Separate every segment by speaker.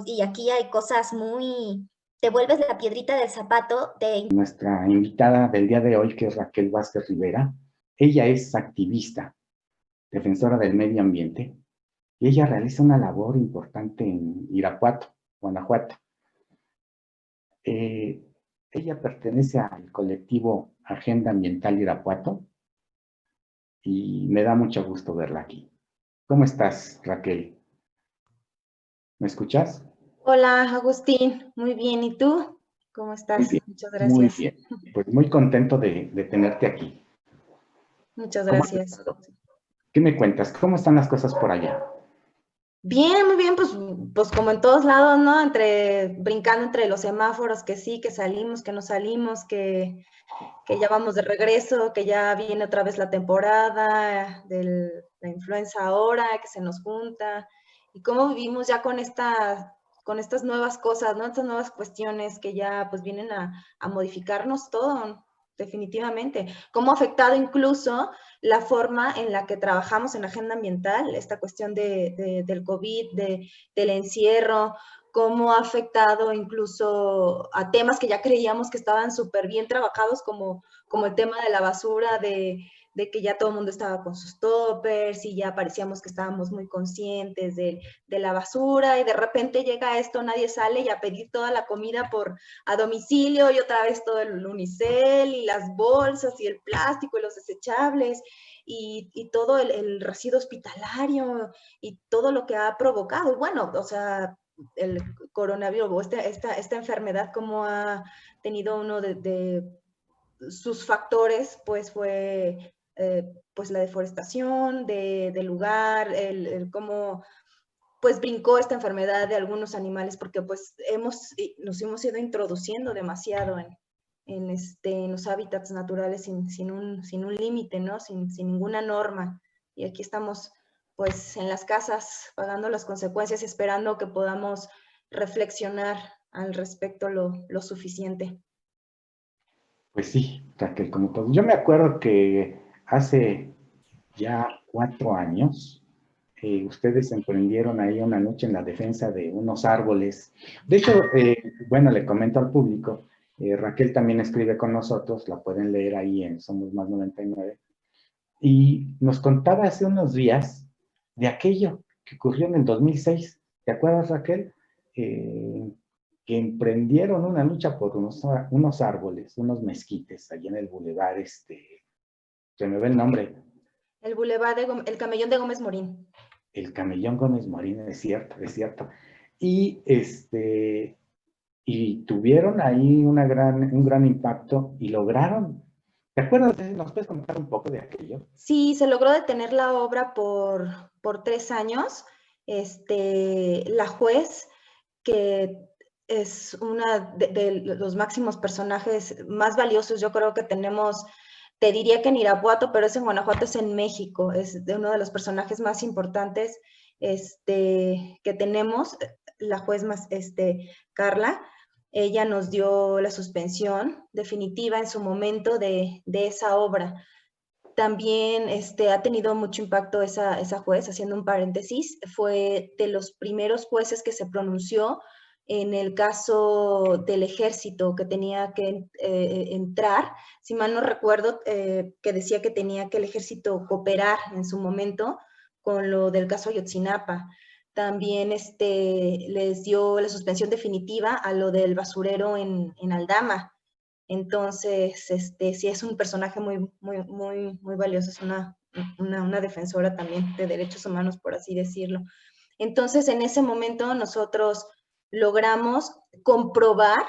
Speaker 1: y aquí hay cosas muy... Te vuelves la piedrita del zapato de...
Speaker 2: Nuestra invitada del día de hoy, que es Raquel Vázquez Rivera, ella es activista, defensora del medio ambiente, y ella realiza una labor importante en Irapuato, Guanajuato. Eh, Ella pertenece al colectivo Agenda Ambiental Irapuato y me da mucho gusto verla aquí. ¿Cómo estás, Raquel? ¿Me escuchas?
Speaker 1: Hola, Agustín. Muy bien. ¿Y tú? ¿Cómo
Speaker 2: Muy
Speaker 1: estás?
Speaker 2: bien,
Speaker 1: Muchas
Speaker 2: muy
Speaker 1: gracias.
Speaker 2: bien. Pues muy contento de tenerte aquí.
Speaker 1: Muchas
Speaker 2: ¿Cómo has
Speaker 1: gracias.
Speaker 2: estado? ¿Qué me cuentas? ¿Cómo están las cosas por allá?
Speaker 1: Bien, muy bien, pues como en todos lados, ¿no? Brincando entre los semáforos, que sí, que salimos, que no salimos, que ya vamos de regreso, que ya viene otra vez la temporada de la influenza ahora, que se nos junta, y cómo vivimos ya con estas nuevas cosas, ¿no? Estas nuevas cuestiones que ya pues vienen a modificarnos todo, definitivamente. Cómo ha afectado incluso la forma en la que trabajamos en la agenda ambiental, esta cuestión del COVID, del encierro, cómo ha afectado incluso a temas que ya creíamos que estaban súper bien trabajados, como el tema de la basura, de que ya todo el mundo estaba con sus toppers y ya parecíamos que estábamos muy conscientes de la basura y de repente llega esto, nadie sale y a pedir toda la comida a domicilio y otra vez todo el unicel y las bolsas y el plástico y los desechables y todo el residuo hospitalario y todo lo que ha provocado. Y bueno, o sea, el coronavirus o esta enfermedad, como ha tenido uno de sus factores, pues fue pues la deforestación del lugar, cómo pues brincó esta enfermedad de algunos animales, porque pues nos hemos ido introduciendo demasiado en los hábitats naturales sin un límite, ¿no? Sin ninguna norma. Y aquí estamos pues en las casas pagando las consecuencias, esperando que podamos reflexionar al respecto lo suficiente.
Speaker 2: Pues sí, Raquel, como todo. Yo me acuerdo que hace ya 4 años, ustedes emprendieron ahí una lucha en la defensa de unos árboles. De hecho, bueno, le comento al público, Raquel también escribe con nosotros, la pueden leer ahí en Somos Más 99, y nos contaba hace unos días de aquello que ocurrió en el 2006. ¿Te acuerdas, Raquel? Eh, que emprendieron una lucha por unos árboles, unos mezquites, allá en el bulevar, se me ve el nombre,
Speaker 1: El Camellón de Gómez Morín.
Speaker 2: el Camellón Gómez Morín, es cierto, es cierto. Y y tuvieron ahí un gran impacto y lograron. ¿Te acuerdas? ¿Nos puedes contar un poco de aquello?
Speaker 1: Sí, se logró detener la obra por 3 años. La juez, que es una de los máximos personajes más valiosos, yo creo que tenemos, te diría que en Irapuato, pero es en Guanajuato, es en México, es de uno de los personajes más importantes que tenemos, la juez más, Carla. Ella nos dio la suspensión definitiva en su momento de esa obra. También ha tenido mucho impacto esa juez, haciendo un paréntesis, fue de los primeros jueces que se pronunció en el caso del ejército que tenía que entrar, si mal no recuerdo, que decía que tenía que el ejército cooperar en su momento con lo del caso Ayotzinapa. También les dio la suspensión definitiva a lo del basurero en Aldama. Entonces, sí es un personaje muy, muy, muy, muy valioso, es una defensora también de derechos humanos, por así decirlo. Entonces, en ese momento nosotros logramos comprobar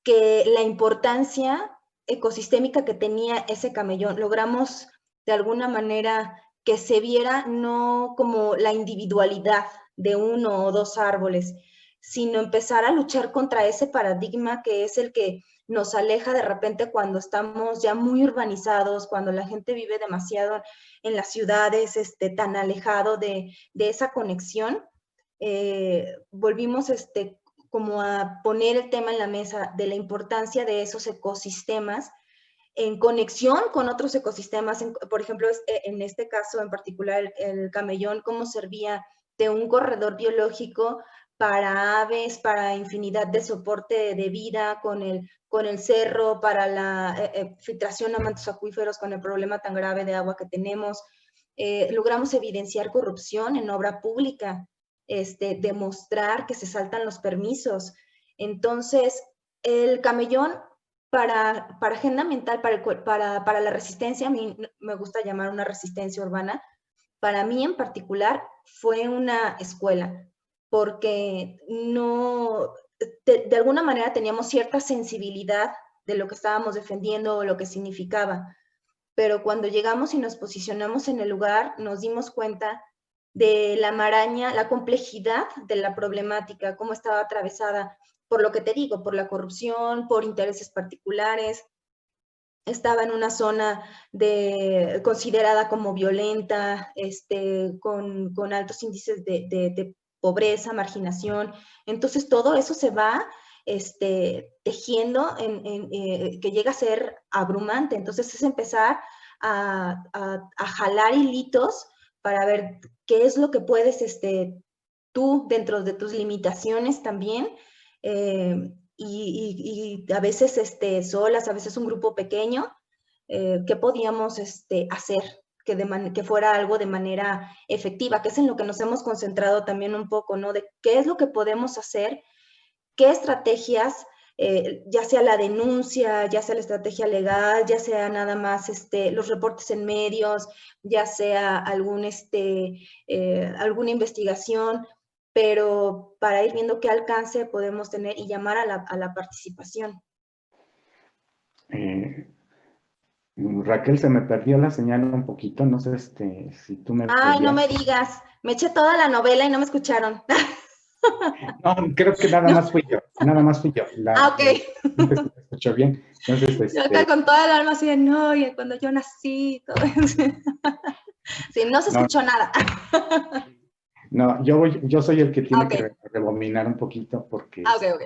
Speaker 1: que la importancia ecosistémica que tenía ese camellón, logramos de alguna manera que se viera no como la individualidad de uno o dos árboles, sino empezar a luchar contra ese paradigma que es el que nos aleja de repente cuando estamos ya muy urbanizados, cuando la gente vive demasiado en las ciudades, tan alejado de esa conexión. Volvimos como a poner el tema en la mesa de la importancia de esos ecosistemas en conexión con otros ecosistemas, por ejemplo, en este caso en particular el camellón, cómo servía de un corredor biológico para aves, para infinidad de soporte de vida con el cerro, para la filtración a mantos acuíferos con el problema tan grave de agua que tenemos. Logramos evidenciar corrupción en obra pública, demostrar que se saltan los permisos. Entonces, el camellón para agenda ambiental, para la resistencia, a mí me gusta llamar una resistencia urbana, para mí en particular fue una escuela, porque no, de alguna manera teníamos cierta sensibilidad de lo que estábamos defendiendo o lo que significaba, pero cuando llegamos y nos posicionamos en el lugar, nos dimos cuenta de la maraña, la complejidad de la problemática, cómo estaba atravesada por lo que te digo, por la corrupción, por intereses particulares. Estaba en una zona considerada como violenta, con altos índices de pobreza, marginación. Entonces, todo eso se va tejiendo que llega a ser abrumante. Entonces, es empezar a jalar hilitos para ver qué es lo que puedes tú, dentro de tus limitaciones también, y a veces solas, a veces un grupo pequeño, qué podíamos hacer que fuera algo de manera efectiva, que es en lo que nos hemos concentrado también un poco, ¿no? De qué es lo que podemos hacer, qué estrategias, ya sea la denuncia, ya sea la estrategia legal, ya sea nada más los reportes en medios, ya sea alguna investigación, pero para ir viendo qué alcance podemos tener y llamar a la participación.
Speaker 2: Raquel, se me perdió la señal un poquito, no sé si tú me
Speaker 1: Ay, no me
Speaker 2: podías.
Speaker 1: digas, me eché toda la novela y no me escucharon.
Speaker 2: No, creo que nada
Speaker 1: No.
Speaker 2: más fui yo, nada más fui yo.
Speaker 1: Ok.
Speaker 2: Se me escuchó bien. Entonces,
Speaker 1: Yo acá con toda el alma así de, no, y cuando yo nací, todo eso. Sí, no se
Speaker 2: no,
Speaker 1: escuchó nada.
Speaker 2: no, yo soy el que tiene
Speaker 1: Ok,
Speaker 2: que rebobinar un poquito porque
Speaker 1: ok, ok.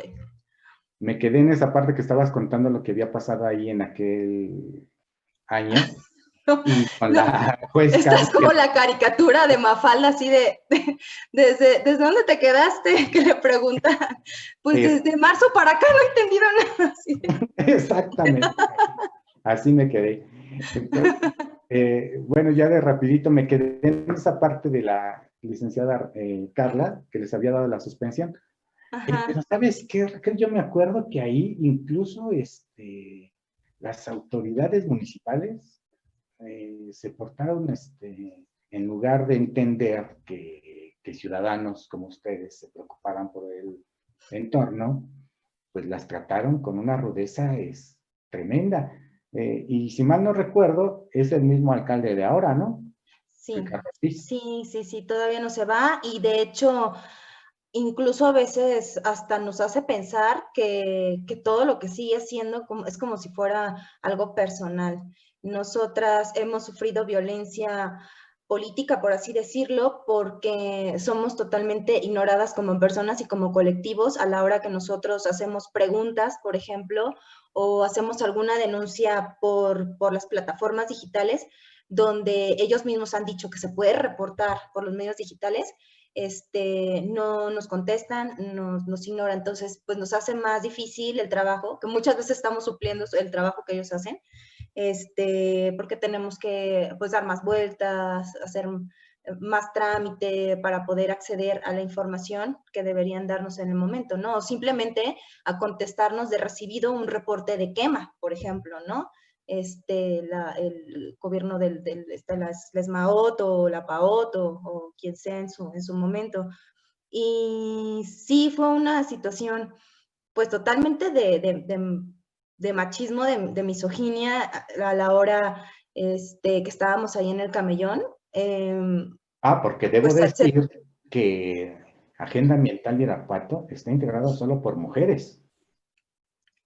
Speaker 2: me quedé en esa parte que estabas contando lo que había pasado ahí en aquel año
Speaker 1: No,
Speaker 2: y con
Speaker 1: no,
Speaker 2: la juez
Speaker 1: esta
Speaker 2: Carmen.
Speaker 1: es como la caricatura de Mafalda, así ¿desde dónde te quedaste? Que le pregunta, pues
Speaker 2: Es,
Speaker 1: desde marzo para acá no he entendido nada. Así.
Speaker 2: exactamente, así me quedé. Entonces, bueno, ya de rapidito me quedé en esa parte de la licenciada Carla, que les había dado la suspensión. Pero
Speaker 1: Ajá.
Speaker 2: ¿sabes qué, Raquel? Yo me acuerdo que ahí incluso las autoridades municipales se portaron, en lugar de entender que ciudadanos como ustedes se preocuparan por el entorno, pues las trataron con una rudeza tremenda. Y si mal no recuerdo, es el mismo alcalde de ahora, ¿no?
Speaker 1: Sí,
Speaker 2: Ricardo Ortiz.
Speaker 1: sí, sí, sí, todavía no se va y de hecho, incluso a veces hasta nos hace pensar que todo lo que sigue siendo es como si fuera algo personal. Nosotras hemos sufrido violencia política, por así decirlo, porque somos totalmente ignoradas como personas y como colectivos a la hora que nosotros hacemos preguntas, por ejemplo, o hacemos alguna denuncia por las plataformas digitales, donde ellos mismos han dicho que se puede reportar por los medios digitales, no nos contestan, nos ignoran, entonces pues nos hace más difícil el trabajo, que muchas veces estamos supliendo el trabajo que ellos hacen, porque tenemos que pues dar más vueltas, hacer más trámite para poder acceder a la información que deberían darnos en el momento, ¿no? O simplemente a contestarnos de recibido un reporte de quema, por ejemplo, ¿no? El gobierno la SMAOT o la PAOT o quien sea en su momento. Y sí fue una situación pues totalmente de machismo, de misoginia a la hora que estábamos ahí en el camellón.
Speaker 2: Porque debo
Speaker 1: Pues
Speaker 2: decir que Agenda Ambiental Irapuato está integrado solo por mujeres.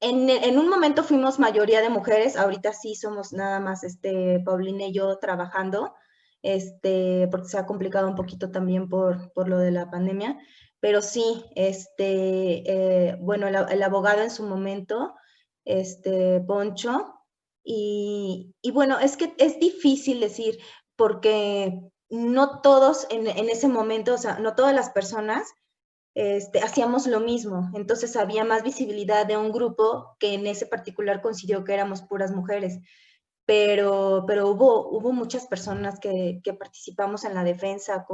Speaker 1: en un momento fuimos mayoría de mujeres, ahorita sí somos nada más Paulina y yo trabajando, porque se ha complicado un poquito también por lo de la pandemia, pero sí, bueno, el abogado en su momento, Poncho, y bueno, es que es difícil decir, porque no todos en ese momento, o sea, no todas las personas hacíamos lo mismo. Entonces había más visibilidad de un grupo que en ese particular coincidió que éramos puras mujeres. Pero hubo muchas personas que participamos en la defensa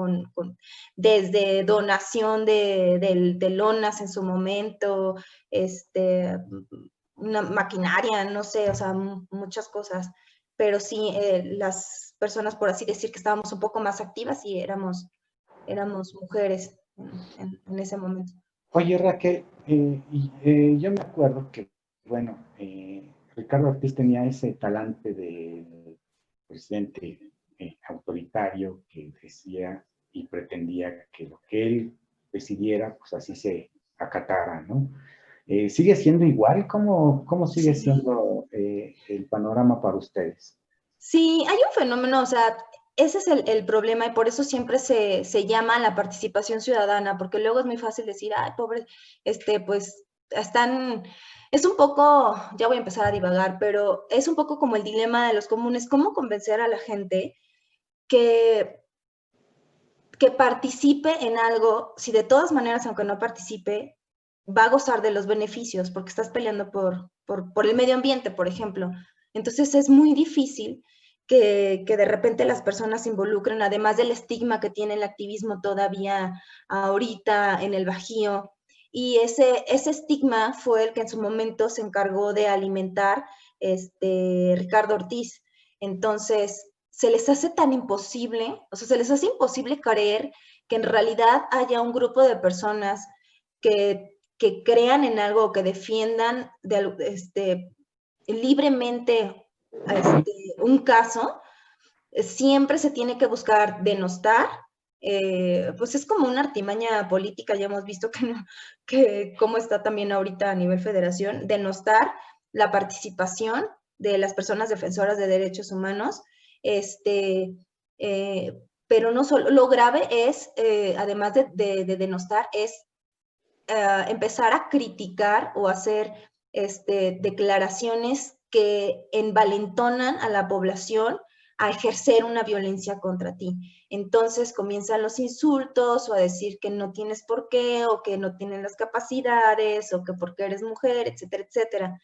Speaker 1: desde donación de lonas en su momento, una maquinaria, no sé, o sea, muchas cosas. Pero sí, las personas, por así decir, que estábamos un poco más activas, sí, éramos mujeres en ese momento.
Speaker 2: Oye, Raquel, yo me acuerdo que, bueno, Ricardo Ortiz tenía ese talante de presidente autoritario que decía y pretendía que lo que él decidiera, pues así se acatara, ¿no? ¿Sigue siendo igual? ¿Cómo sigue
Speaker 1: Sí.
Speaker 2: siendo el panorama para ustedes?
Speaker 1: Sí, hay un fenómeno, o sea, ese es el problema y por eso siempre se llama la participación ciudadana, porque luego es muy fácil decir, ay, pobre, pues están, es un poco, ya voy a empezar a divagar, pero es un poco como el dilema de los comunes, cómo convencer a la gente que, que participe en algo, si de todas maneras, aunque no participe, va a gozar de los beneficios, porque estás peleando por el medio ambiente, por ejemplo. Entonces es muy difícil que de repente las personas se involucren, además del estigma que tiene el activismo todavía ahorita en el Bajío. Y ese estigma fue el que en su momento se encargó de alimentar Ricardo Ortiz. Entonces, se les hace tan imposible, o sea, se les hace imposible creer que en realidad haya un grupo de personas que crean en algo, que defiendan libremente un caso. Siempre se tiene que buscar denostar, pues es como una artimaña política, ya hemos visto que cómo está también ahorita a nivel federación, denostar la participación de las personas defensoras de derechos humanos, este, pero no solo, lo grave es, además de denostar, es empezar a criticar o hacer declaraciones que envalentonan a la población a ejercer una violencia contra ti. Entonces comienzan los insultos o a decir que no tienes por qué o que no tienen las capacidades o que porque eres mujer, etcétera, etcétera.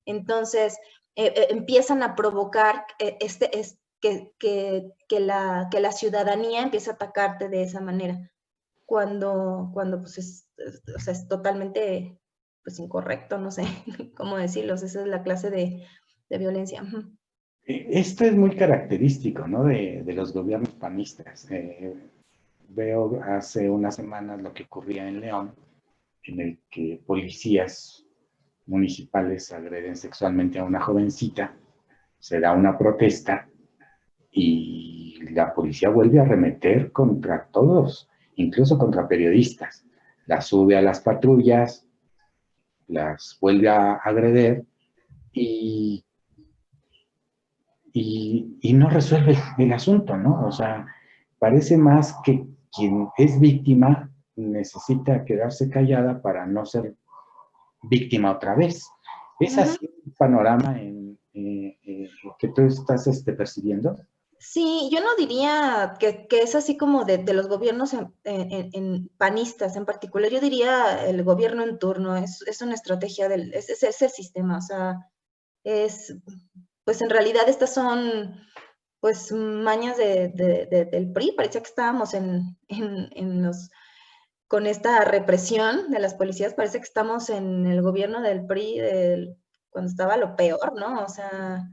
Speaker 1: Entonces empiezan a provocar que la ciudadanía empiece a atacarte de esa manera cuando pues o sea, es totalmente pues incorrecto, no sé cómo decirlo, esa es la clase de violencia.
Speaker 2: Esto es muy característico, ¿no? De los gobiernos panistas. Veo hace unas semanas lo que ocurría en León, en el que policías municipales agreden sexualmente a una jovencita, se da una protesta y la policía vuelve a arremeter contra todos, incluso contra periodistas. Las sube a las patrullas, las vuelve a agredir y, y no resuelve el asunto, ¿no? O sea, parece más que quien es víctima necesita quedarse callada para no ser víctima otra vez. ¿Es
Speaker 1: Ujú.
Speaker 2: así el panorama que tú estás percibiendo?
Speaker 1: Sí, yo no diría que es así como de los gobiernos en panistas en particular, yo diría el gobierno en turno, es una estrategia es el sistema, o sea, es, pues en realidad estas son pues mañas del PRI, parecía que estábamos con esta represión de las policías, parece que estamos en el gobierno del PRI cuando estaba lo peor, ¿no? O sea,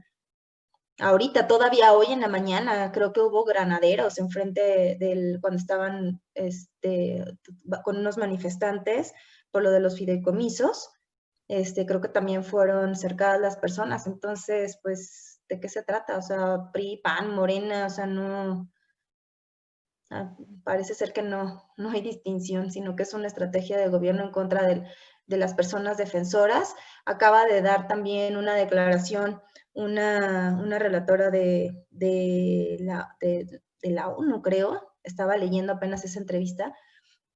Speaker 1: ahorita, todavía hoy en la mañana, creo que hubo granaderos enfrente cuando estaban con unos manifestantes por lo de los fideicomisos. Creo que también fueron cercadas las personas. Entonces, pues, ¿de qué se trata? O sea, PRI, PAN, Morena, o sea, no, parece ser que no hay distinción, sino que es una estrategia de gobierno en contra de las personas defensoras. Acaba de dar también una declaración una relatora de la ONU, creo, estaba leyendo apenas esa entrevista,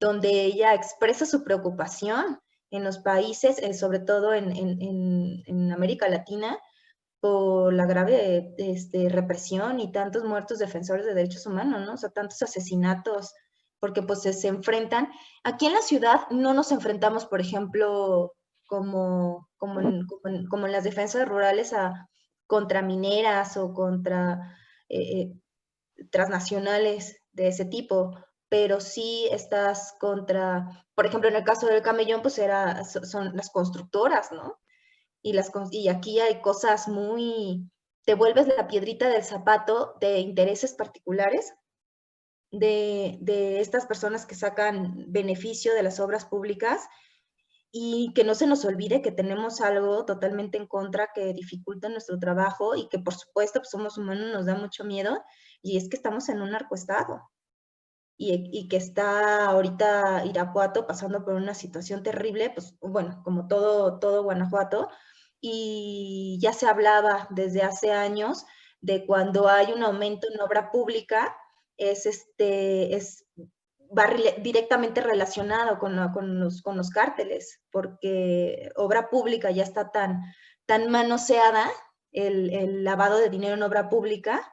Speaker 1: donde ella expresa su preocupación en los países, sobre todo en América Latina, por la grave represión y tantos muertos defensores de derechos humanos, ¿no? O sea, tantos asesinatos porque pues se enfrentan. Aquí en la ciudad no nos enfrentamos, por ejemplo, como en las defensas rurales contra mineras o contra transnacionales de ese tipo, pero sí estás contra, por ejemplo, en el caso del camellón, pues son las constructoras, ¿no? Y aquí hay cosas te vuelves la piedrita del zapato de intereses particulares de estas personas que sacan beneficio de las obras públicas y que no se nos olvide que tenemos algo totalmente en contra que dificulta nuestro trabajo y que por supuesto pues somos humanos, nos da mucho miedo, y es que estamos en un narcoestado y que está ahorita Irapuato pasando por una situación terrible, pues bueno, como todo Guanajuato, y ya se hablaba desde hace años de cuando hay un aumento en obra pública, va directamente relacionado con los cárteles, porque obra pública ya está tan manoseada, el lavado de dinero en obra pública,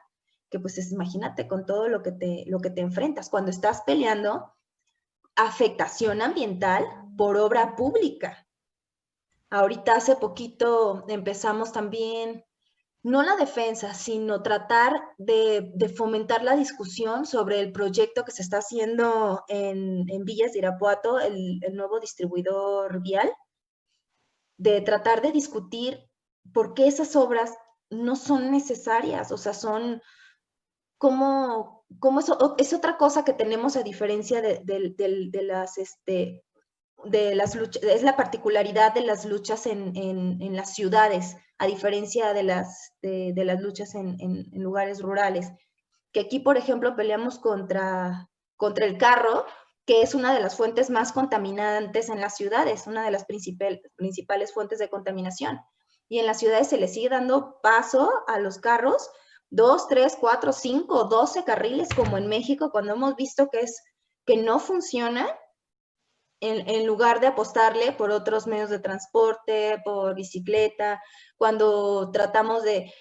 Speaker 1: que pues imagínate con todo lo que te enfrentas cuando estás peleando afectación ambiental por obra pública. Ahorita hace poquito empezamos también, no la defensa, sino tratar de fomentar la discusión sobre el proyecto que se está haciendo en Villas de Irapuato, el nuevo distribuidor vial, de tratar de discutir por qué esas obras no son necesarias, o sea, son como eso es otra cosa que tenemos a diferencia de las luchas, es la particularidad de las luchas en las ciudades, a diferencia de las luchas en lugares rurales. Que aquí, por ejemplo, peleamos contra el carro, que es una de las fuentes más contaminantes en las ciudades, una de las principales fuentes de contaminación. Y en las ciudades se le sigue dando paso a los carros, 2, 3, 4, 5, 12 carriles, como en México, cuando hemos visto que no funciona, en lugar de apostarle por otros medios de transporte, por bicicleta, cuando tratamos de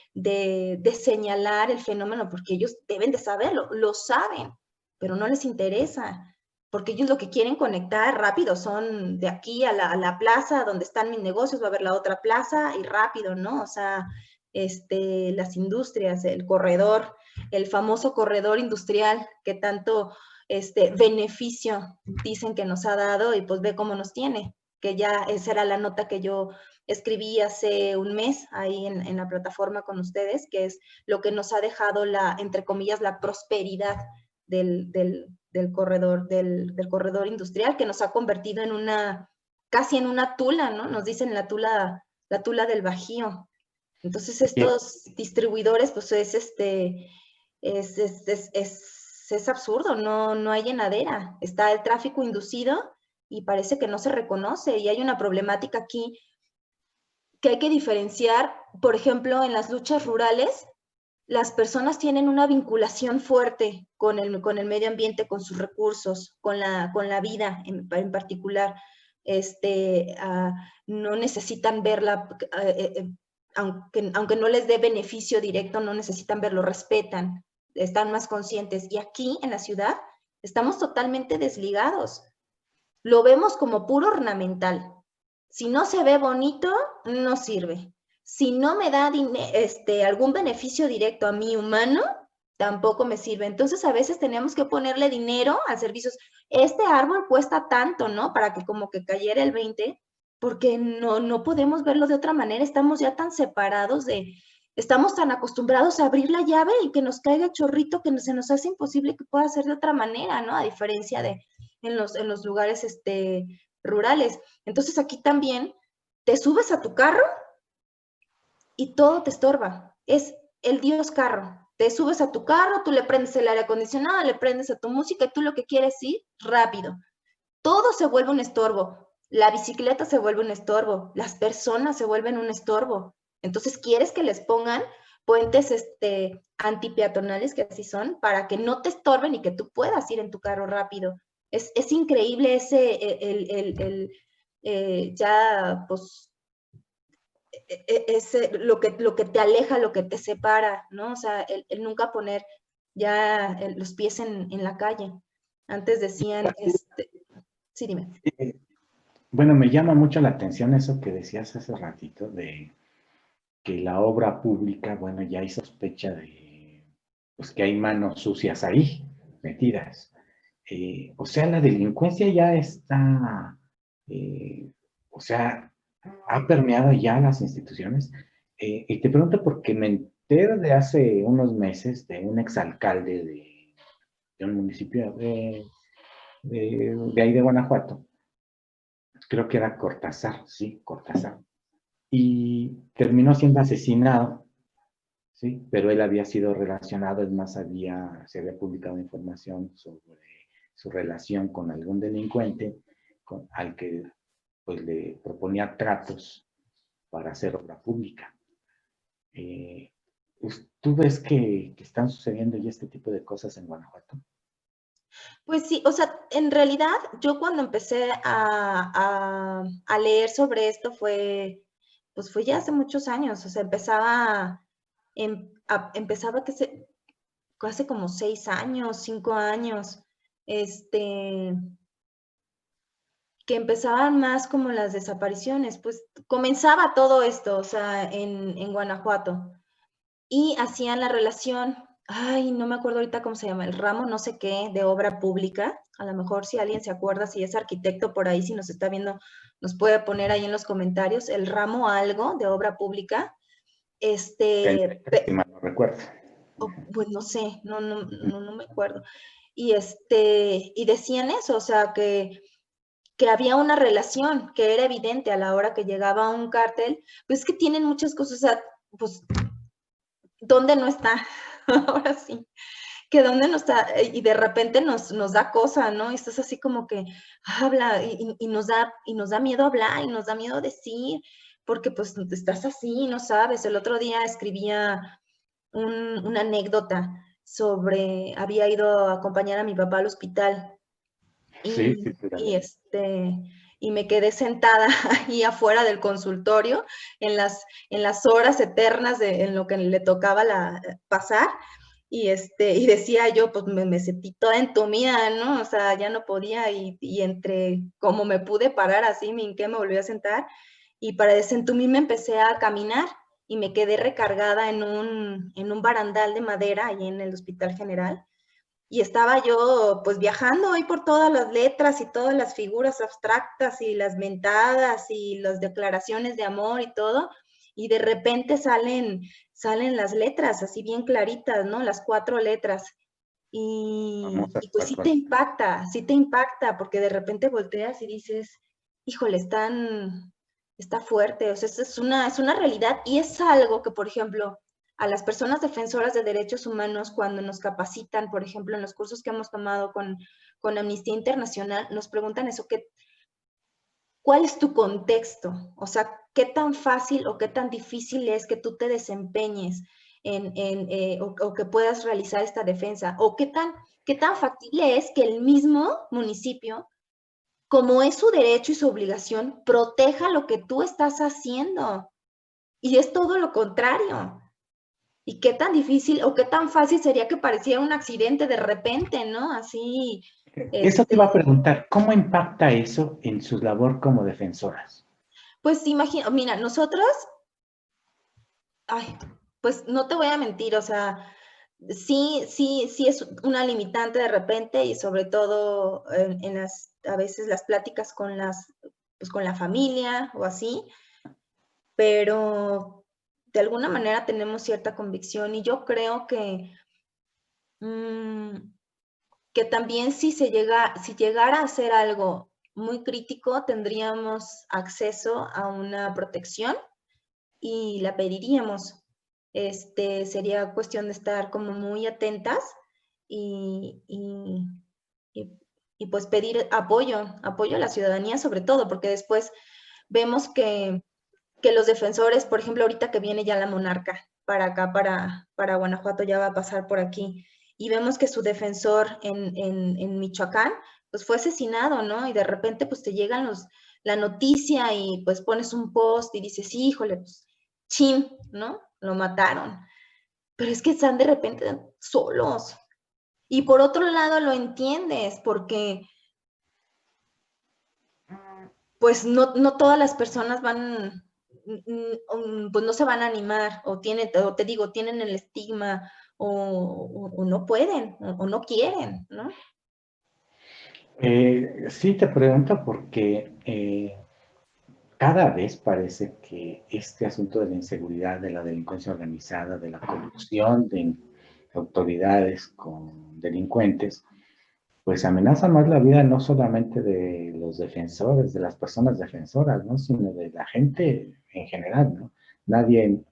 Speaker 1: señalar el fenómeno, porque ellos deben de saberlo, lo saben, pero no les interesa, porque ellos lo que quieren conectar rápido son de aquí a la plaza donde están mis negocios, va a haber la otra plaza y rápido, ¿no? O sea, las industrias, el corredor, el famoso corredor industrial que tanto beneficio dicen que nos ha dado, y pues ve cómo nos tiene, que ya esa era la nota que yo escribí hace un mes ahí en la plataforma con ustedes, que es lo que nos ha dejado entre comillas, la prosperidad del corredor industrial, que nos ha convertido casi en una tula, ¿no? Nos dicen la tula del Bajío. Entonces estos distribuidores, pues es absurdo, no hay llenadera, está el tráfico inducido y parece que no se reconoce, y hay una problemática aquí que hay que diferenciar. Por ejemplo, en las luchas rurales, las personas tienen una vinculación fuerte con el medio ambiente, con sus recursos, con la vida en particular. No necesitan verla, aunque no les dé beneficio directo, no necesitan verlo, respetan, están más conscientes. Y aquí en la ciudad estamos totalmente desligados. Lo vemos como puro ornamental. Si no se ve bonito, no sirve. Si no me da algún beneficio directo a mi humano, tampoco me sirve. Entonces, a veces tenemos que ponerle dinero a servicios. Este árbol cuesta tanto, ¿no? Para que como que cayera el 20, porque no podemos verlo de otra manera. Estamos ya tan separados estamos tan acostumbrados a abrir la llave y que nos caiga el chorrito, que se nos hace imposible que pueda ser de otra manera, ¿no? A diferencia de en los lugares rurales. Entonces aquí también te subes a tu carro y todo te estorba. Es el Dios carro. Te subes a tu carro, tú le prendes el aire acondicionado, le prendes a tu música y tú lo que quieres ir rápido. Todo se vuelve un estorbo. La bicicleta se vuelve un estorbo. Las personas se vuelven un estorbo. Entonces, ¿quieres que les pongan puentes antipeatonales, que así son, para que no te estorben y que tú puedas ir en tu carro rápido? Es increíble ya, pues, lo que te aleja, lo que te separa, ¿no? O sea, el nunca poner ya los pies en la calle. Antes decían, sí, dime.
Speaker 2: Bueno, me llama mucho la atención eso que decías hace ratito de que la obra pública, bueno, ya hay sospecha de pues, que hay manos sucias ahí, metidas. O sea, la delincuencia ya está, o sea, ha permeado ya las instituciones. Y te pregunto porque me entero de hace unos meses de un exalcalde de un municipio de ahí de Guanajuato, creo que era Cortázar, sí, Cortázar, y terminó siendo asesinado, sí, pero él había sido relacionado, es más, se había publicado información sobre su relación con algún delincuente al que pues le proponía tratos para hacer obra pública. Pues, ¿tú ves que están sucediendo ya este tipo de cosas en Guanajuato?
Speaker 1: Pues sí, o sea, en realidad yo cuando empecé a leer sobre esto pues fue ya hace muchos años, o sea, empezaba hace como 6 años, 5 años, este, que empezaban más como las desapariciones, pues comenzaba todo esto, o sea, en Guanajuato. Y hacían la relación, ay, no me acuerdo ahorita cómo se llama, el ramo no sé qué de obra pública. A lo mejor si alguien se acuerda, si es arquitecto por ahí, si nos está viendo, nos puede poner ahí en los comentarios el ramo algo de obra pública.
Speaker 2: Si mal no recuerdo.
Speaker 1: Pues no sé, no me acuerdo. Y decían eso, o sea, que había una relación que era evidente a la hora que llegaba un cártel, pues es que tienen muchas cosas, o sea, pues, ¿dónde no está? Ahora sí, que dónde no está, y de repente nos da cosa, ¿no? Y estás así como que habla, y nos da miedo hablar, y nos da miedo decir, porque pues estás así, no sabes. El otro día escribía una anécdota había ido a acompañar a mi papá al hospital
Speaker 2: Sí,
Speaker 1: y,
Speaker 2: sí, sí,
Speaker 1: y, y me quedé sentada ahí afuera del consultorio en las horas eternas en lo que le tocaba pasar. Y decía yo, pues me sentí toda entumida, ¿no? O sea, ya no podía y entre como me pude parar así, me hinqué, me volví a sentar y para desentumirme empecé a caminar y me quedé recargada en un barandal de madera ahí en el Hospital General y estaba yo pues viajando ahí por todas las letras y todas las figuras abstractas y las mentadas y las declaraciones de amor y todo, y de repente salen las letras así bien claritas, ¿no? Las 4 letras.
Speaker 2: famosas
Speaker 1: Y pues
Speaker 2: cuatro.
Speaker 1: sí te impacta, porque de repente volteas y dices, híjole, está fuerte, o sea, es una realidad y es algo que, por ejemplo, a las personas defensoras de derechos humanos, cuando nos capacitan, por ejemplo, en los cursos que hemos tomado con Amnistía Internacional, nos preguntan eso, ¿cuál es tu contexto? O sea, ¿qué tan fácil o qué tan difícil es que tú te desempeñes o que puedas realizar esta defensa? ¿O qué tan factible es que el mismo municipio, como es su derecho y su obligación, proteja lo que tú estás haciendo? Y es todo lo contrario. ¿Y qué tan difícil o qué tan fácil sería que pareciera un accidente de repente, ¿no? Así,
Speaker 2: Eso te iba a preguntar, ¿cómo impacta eso en su labor como defensoras?
Speaker 1: pues imagina, mira, nosotros, ay, pues no te voy a mentir, o sea, sí es una limitante de repente y sobre todo a veces las pláticas pues con la familia o así, pero de alguna manera tenemos cierta convicción y yo creo mm, que también si llegara a hacer algo muy crítico, tendríamos acceso a una protección y la pediríamos. Sería cuestión de estar como muy atentas y, y, y, y pues pedir apoyo a la ciudadanía sobre todo, porque después vemos que los defensores, por ejemplo, ahorita que viene ya la monarca para acá, para Guanajuato, ya va a pasar por aquí, y vemos que su defensor en Michoacán, pues fue asesinado, ¿no? Y de repente, pues te llegan la noticia y pues pones un post y dices, híjole, pues, chin, ¿no? Lo mataron. Pero es que están de repente solos. Y por otro lado lo entiendes, porque pues no todas las personas van, pues no se van a animar, o te digo, tienen el estigma, o no pueden, o no quieren, ¿no?
Speaker 2: Sí, te pregunto porque cada vez parece que este asunto de la inseguridad, de la delincuencia organizada, de la corrupción de autoridades con delincuentes, pues amenaza más la vida no solamente de los defensores, de las personas defensoras, ¿no? Sino de la gente en general, ¿no? Nadie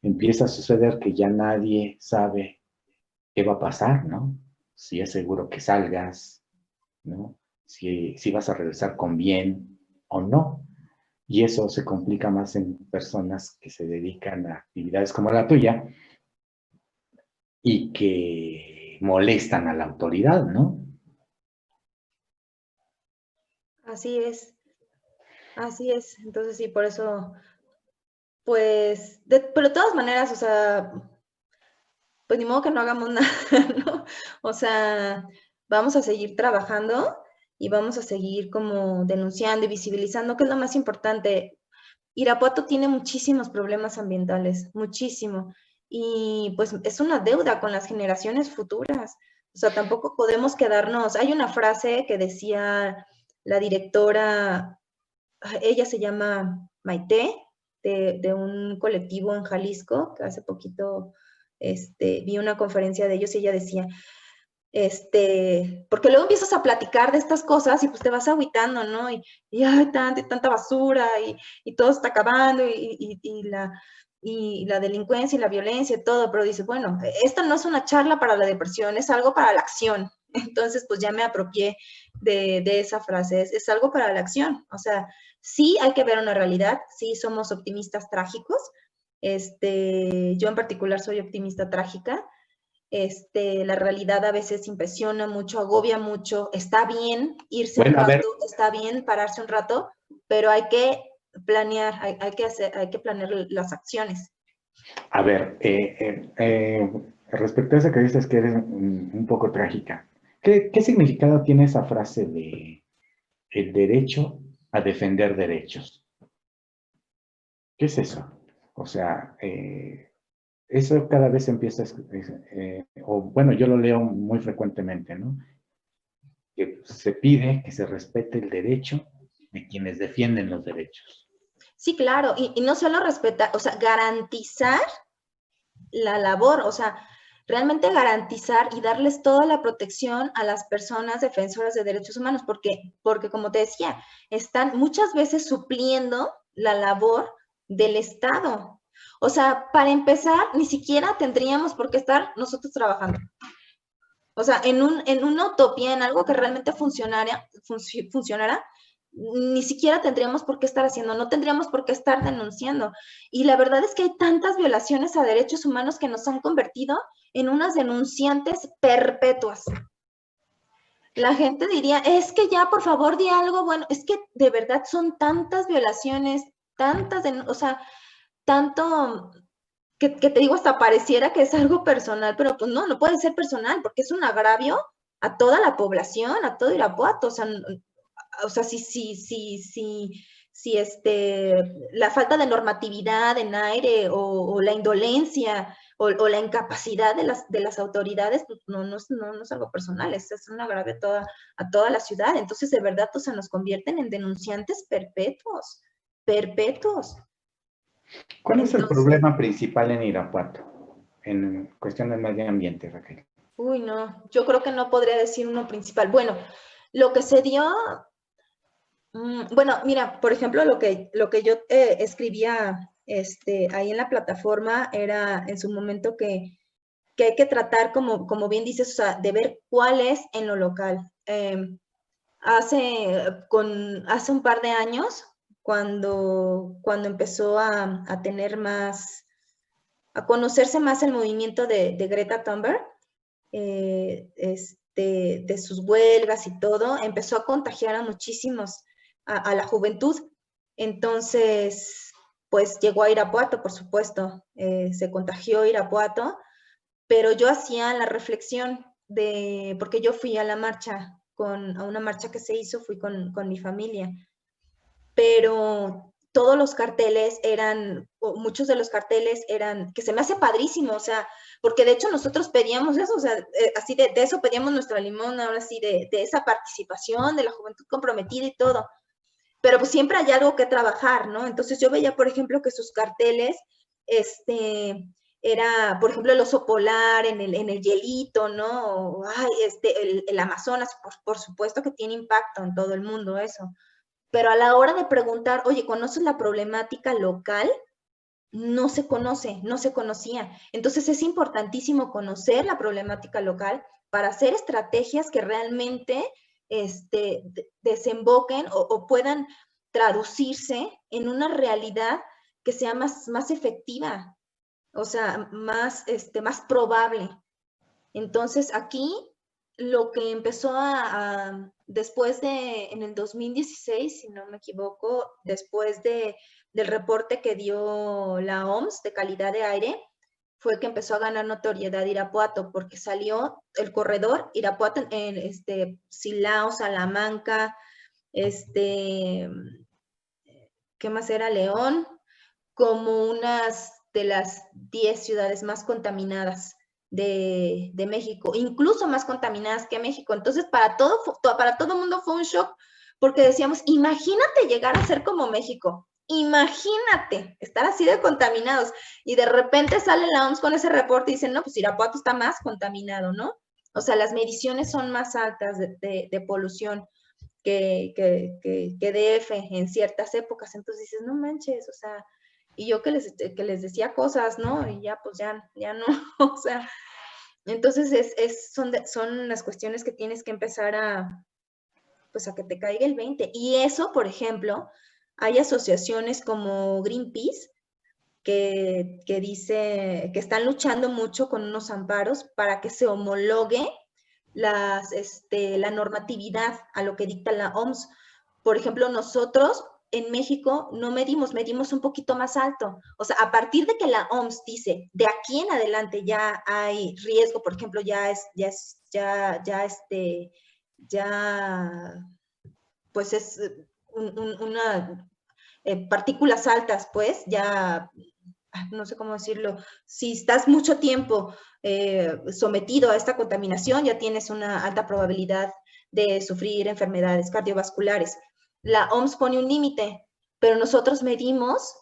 Speaker 2: empieza a suceder que ya nadie sabe qué va a pasar, ¿no? Si es seguro que salgas, ¿no? Si vas a regresar con bien o no. Y eso se complica más en personas que se dedican a actividades como la tuya y que molestan a la autoridad, ¿no?
Speaker 1: Así es, así es. Entonces sí, por eso, pues, pero de todas maneras, o sea, pues ni modo que no hagamos nada, ¿no? O sea, vamos a seguir trabajando y vamos a seguir como denunciando y visibilizando, que es lo más importante. Irapuato tiene muchísimos problemas ambientales, muchísimo. Y pues es una deuda con las generaciones futuras. O sea, tampoco podemos quedarnos. Hay una frase que decía la directora, ella se llama Maite, de un colectivo en Jalisco, que hace poquito vi una conferencia de ellos y ella decía, porque luego empiezas a platicar de estas cosas y pues te vas agüitando, ¿no? Y hay tanta basura y todo está acabando y la delincuencia y la violencia y todo, pero dice, bueno, esta no es una charla para la depresión, es algo para la acción. Entonces, pues ya me apropié de esa frase, es algo para la acción. O sea, sí hay que ver una realidad, sí somos optimistas trágicos. Yo en particular soy optimista trágica. La realidad a veces impresiona mucho, agobia mucho, está bien irse un
Speaker 2: Bueno, a ver,
Speaker 1: rato, está bien pararse un rato, pero hay que planear, hay que planear las acciones.
Speaker 2: a ver, respecto a eso que dices que eres un poco trágica, ¿qué significado tiene esa frase de el derecho a defender derechos? ¿Qué es eso? O sea, eso cada vez empieza, o bueno, yo lo leo muy frecuentemente, ¿no? Que se pide que se respete el derecho de quienes defienden los derechos.
Speaker 1: Sí, claro, y no solo respetar, o sea, garantizar la labor, o sea, realmente garantizar y darles toda la protección a las personas defensoras de derechos humanos, porque como te decía, están muchas veces supliendo la labor del Estado. O sea, para empezar, ni siquiera tendríamos por qué estar nosotros trabajando. O sea, en una utopía, en algo que realmente funcionara, ni siquiera tendríamos por qué estar haciendo, no tendríamos por qué estar denunciando. Y la verdad es que hay tantas violaciones a derechos humanos que nos han convertido en unas denunciantes perpetuas. La gente diría, es que ya, por favor, di algo bueno. Es que de verdad son tantas violaciones, o sea, tanto que te digo, hasta pareciera que es algo personal, pero pues no puede ser personal, porque es un agravio a toda la población, a todo Irapuato. O sea, si la falta de normatividad en aire o la indolencia o la incapacidad de las autoridades, pues no es algo personal, es un agravio a toda la ciudad. Entonces, de verdad, o sea, nos convierten en denunciantes perpetuos, perpetuos.
Speaker 2: ¿Cuál es el
Speaker 1: Entonces,
Speaker 2: problema principal en Irapuato en cuestión del medio ambiente, Raquel?
Speaker 1: uy, no, yo creo que no podría decir uno principal. Bueno, lo que se dio, bueno, mira, por ejemplo, lo que yo escribía ahí en la plataforma era en su momento que hay que tratar, como bien dices, o sea, de ver cuál es en lo local. Hace un par de años, cuando empezó a tener más, a conocerse más el movimiento de Greta Thunberg, de sus huelgas y todo, empezó a contagiar a muchísimos, a la juventud. Entonces, pues llegó a Irapuato, por supuesto, se contagió Irapuato, pero yo hacía la reflexión. porque yo fui a la marcha, a una marcha que se hizo, fui con mi familia, pero todos los carteles eran, o muchos de los carteles eran, que se me hace padrísimo, o sea, porque de hecho nosotros pedíamos eso, o sea, así de eso pedíamos nuestra limón, ahora sí, de esa participación, de la juventud comprometida y todo, pero pues siempre hay algo que trabajar, ¿no? Entonces yo veía, por ejemplo, que sus carteles, era, por ejemplo, el oso polar en el hielito, ¿no? O, ay, el Amazonas, por supuesto que tiene impacto en todo el mundo eso, pero a la hora de preguntar, oye, ¿conoces la problemática local? No se conoce, no se conocía. Entonces es importantísimo conocer la problemática local para hacer estrategias que realmente desemboquen o puedan traducirse en una realidad que sea más efectiva, o sea, más probable. Entonces aquí lo que empezó después en el 2016, si no me equivoco, después del reporte que dio la OMS de calidad de aire, fue que empezó a ganar notoriedad Irapuato, porque salió el corredor Irapuato en Silao, Salamanca, ¿qué más era? León, como unas de las 10 ciudades más contaminadas de México, incluso más contaminadas que México. Entonces, para todo mundo fue un shock, porque decíamos, imagínate llegar a ser como México, imagínate estar así de contaminados, y de repente sale la OMS con ese reporte y dicen, no, pues Irapuato está más contaminado, ¿no? O sea, las mediciones son más altas de polución que DF en ciertas épocas, entonces dices, no manches, o sea, y yo que les decía cosas, ¿no? Y ya, pues ya no, o sea, entonces son las cuestiones que tienes que empezar pues a que te caiga el 20. Y eso, por ejemplo, hay asociaciones como Greenpeace que están luchando mucho con unos amparos para que se homologue la normatividad a lo que dicta la OMS. Por ejemplo, nosotros en México no medimos un poquito más alto. O sea, a partir de que la OMS dice, de aquí en adelante ya hay riesgo, por ejemplo, pues es una partículas altas, pues ya no sé cómo decirlo, si estás mucho tiempo sometido a esta contaminación, ya tienes una alta probabilidad de sufrir enfermedades cardiovasculares. La OMS pone un límite, pero nosotros medimos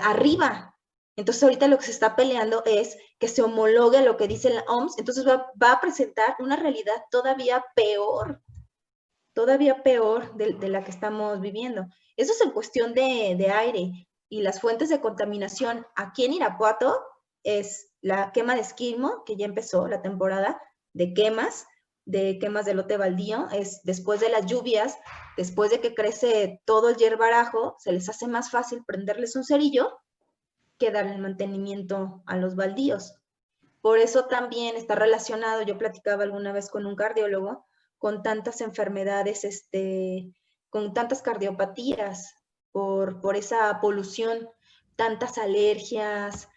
Speaker 1: arriba. Entonces ahorita lo que se está peleando es que se homologue lo que dice la OMS, entonces va a presentar una realidad todavía peor de la que estamos viviendo. Eso es en cuestión de aire, y las fuentes de contaminación aquí en Irapuato es la quema de esquilmo, que ya empezó la temporada de quemas de lote baldío, es después de las lluvias, después de que crece todo el hierbarajo, se les hace más fácil prenderles un cerillo que darle el mantenimiento a los baldíos. Por eso también está relacionado, yo platicaba alguna vez con un cardiólogo, con tantas enfermedades, con tantas cardiopatías por esa polución, tantas alergias,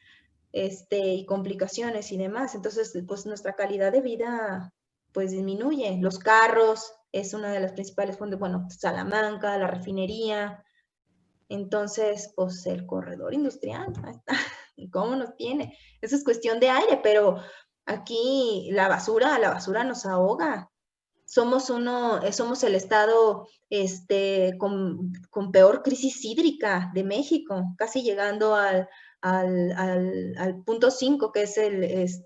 Speaker 1: y complicaciones y demás. Entonces, pues nuestra calidad de vida, pues disminuye. Los carros es una de las principales fuentes, bueno, Salamanca, la refinería. Entonces, pues el corredor industrial, ahí está. ¿Cómo nos tiene? Eso es cuestión de aire, pero aquí la basura nos ahoga. Somos el estado con peor crisis hídrica de México, casi llegando al punto 5, que es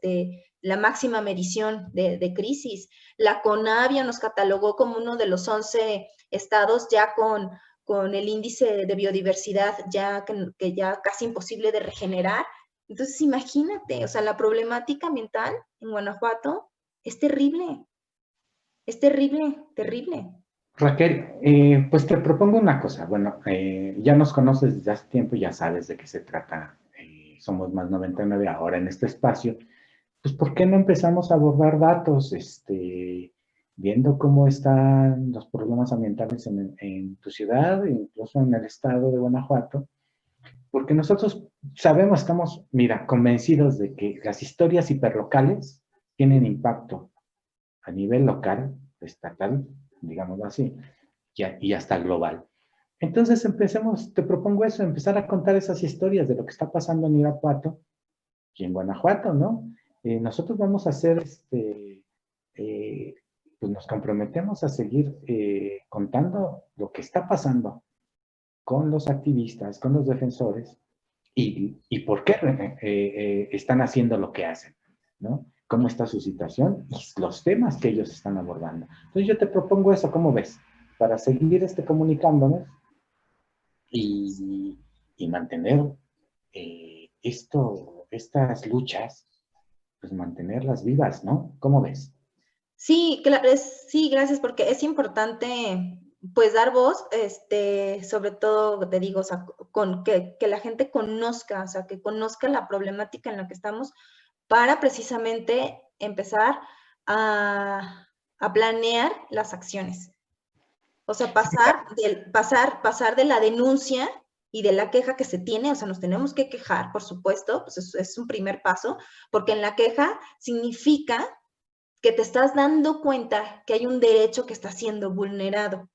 Speaker 1: la máxima medición de crisis. La CONAVIO nos catalogó como uno de los 11 estados ya con el índice de biodiversidad que ya casi imposible de regenerar. Entonces, imagínate, o sea, la problemática ambiental en Guanajuato es terrible. Es terrible, terrible.
Speaker 2: Raquel, pues te propongo una cosa. Bueno, ya nos conoces desde hace tiempo, ya sabes de qué se trata. Somos más 99 ahora en este espacio. Pues, ¿por qué no empezamos a abordar datos, viendo cómo están los problemas ambientales en tu ciudad, incluso en el estado de Guanajuato? Porque nosotros sabemos, estamos, mira, convencidos de que las historias hiperlocales tienen impacto a nivel local, estatal, digámoslo así, y hasta global. Entonces empecemos, te propongo eso, empezar a contar esas historias de lo que está pasando en Irapuato y en Guanajuato, ¿no? Nosotros vamos a hacer, pues nos comprometemos a seguir contando lo que está pasando con los activistas, con los defensores y por qué están haciendo lo que hacen, ¿no? Cómo está su situación y los temas que ellos están abordando. Entonces yo te propongo eso, ¿cómo ves? Para seguir comunicándonos y, y mantener estas luchas, pues mantenerlas vivas, ¿no? ¿Cómo ves?
Speaker 1: Sí, sí, gracias, porque es importante, pues, dar voz, sobre todo, te digo, o sea, que la gente conozca, o sea, que conozca la problemática en la que estamos para precisamente empezar a, a planear las acciones. O sea, pasar de la denuncia y de la queja que se tiene, o sea, nos tenemos que quejar, por supuesto, pues es un primer paso, porque en la queja significa que te estás dando cuenta que hay un derecho que está siendo vulnerado.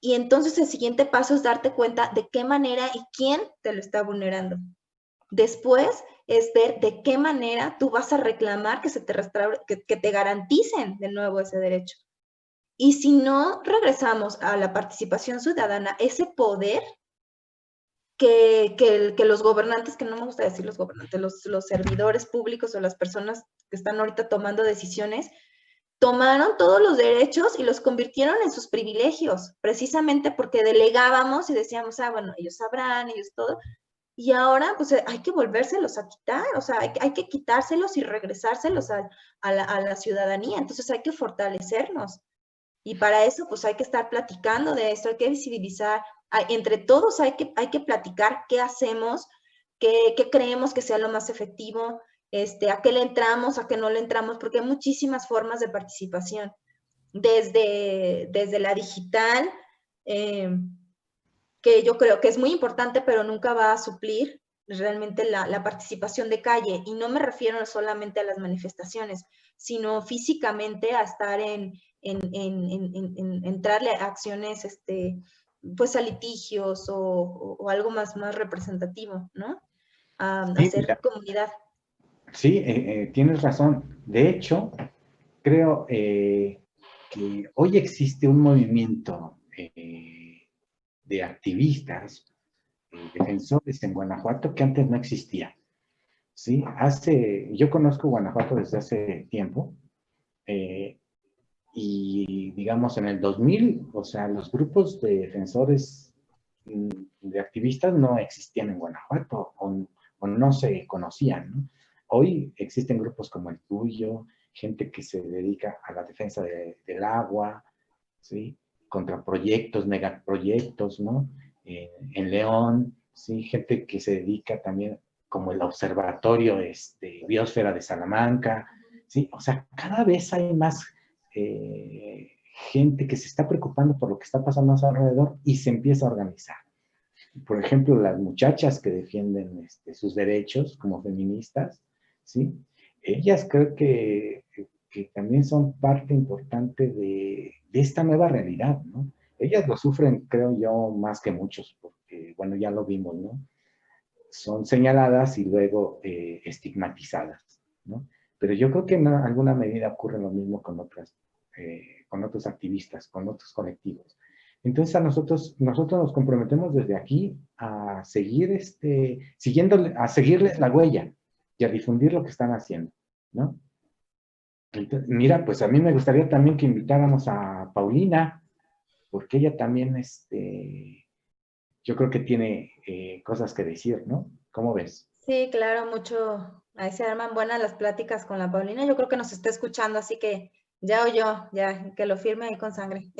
Speaker 1: Y entonces el siguiente paso es darte cuenta de qué manera y quién te lo está vulnerando. Después es ver de qué manera tú vas a reclamar que se te restaure, que te garanticen de nuevo ese derecho. Y si no regresamos a la participación ciudadana, ese poder que los gobernantes, que no me gusta decir los gobernantes, los servidores públicos o las personas que están ahorita tomando decisiones, tomaron todos los derechos y los convirtieron en sus privilegios, precisamente porque delegábamos y decíamos, ah, bueno, ellos sabrán, ellos todo, y ahora pues hay que volvérselos a quitar, o sea, hay que quitárselos y regresárselos a la ciudadanía, entonces hay que fortalecernos. Y para eso, pues hay que estar platicando de esto, hay que visibilizar, entre todos hay que platicar qué hacemos, qué creemos que sea lo más efectivo, a qué le entramos, a qué no le entramos, porque hay muchísimas formas de participación, desde la digital, que yo creo que es muy importante, pero nunca va a suplir realmente la participación de calle. Y no me refiero solamente a las manifestaciones, sino físicamente a estar entrarle a acciones, pues a litigios o algo más representativo, ¿no? A
Speaker 2: Sí,
Speaker 1: hacer
Speaker 2: mira,
Speaker 1: comunidad.
Speaker 2: sí, tienes razón. De hecho, creo que hoy existe un movimiento de activistas, defensores en Guanajuato que antes no existía. Sí, yo conozco Guanajuato desde hace tiempo eh, y digamos en el 2000, o sea, los grupos de defensores de activistas no existían en Guanajuato o no se conocían, ¿no? Hoy existen grupos como el tuyo, gente que se dedica a la defensa del agua, ¿sí? Contra proyectos, megaproyectos, ¿no? En León, ¿sí? Gente que se dedica también como el Observatorio Biosfera de Salamanca, ¿sí? O sea, cada vez hay más gente que se está preocupando por lo que está pasando a su alrededor y se empieza a organizar. Por ejemplo, las muchachas que defienden sus derechos como feministas, ¿sí? Ellas creo que también son parte importante de esta nueva realidad, ¿no? Ellas lo sufren, creo yo, más que muchos, porque, bueno, ya lo vimos, ¿no? Son señaladas y luego estigmatizadas, ¿no? Pero yo creo que en alguna medida ocurre lo mismo con otros activistas, con otros colectivos. Entonces nosotros nos comprometemos desde aquí a seguir a seguirles la huella y a difundir lo que están haciendo, ¿no? Entonces, mira, pues a mí me gustaría también que invitáramos a Paulina, porque ella también, yo creo que tiene cosas que decir, ¿no? ¿Cómo ves?
Speaker 1: Sí, claro, mucho. Ahí se arman buenas las pláticas con la Paulina. Yo creo que nos está escuchando, así que ya oyó, ya, que lo firme ahí con sangre.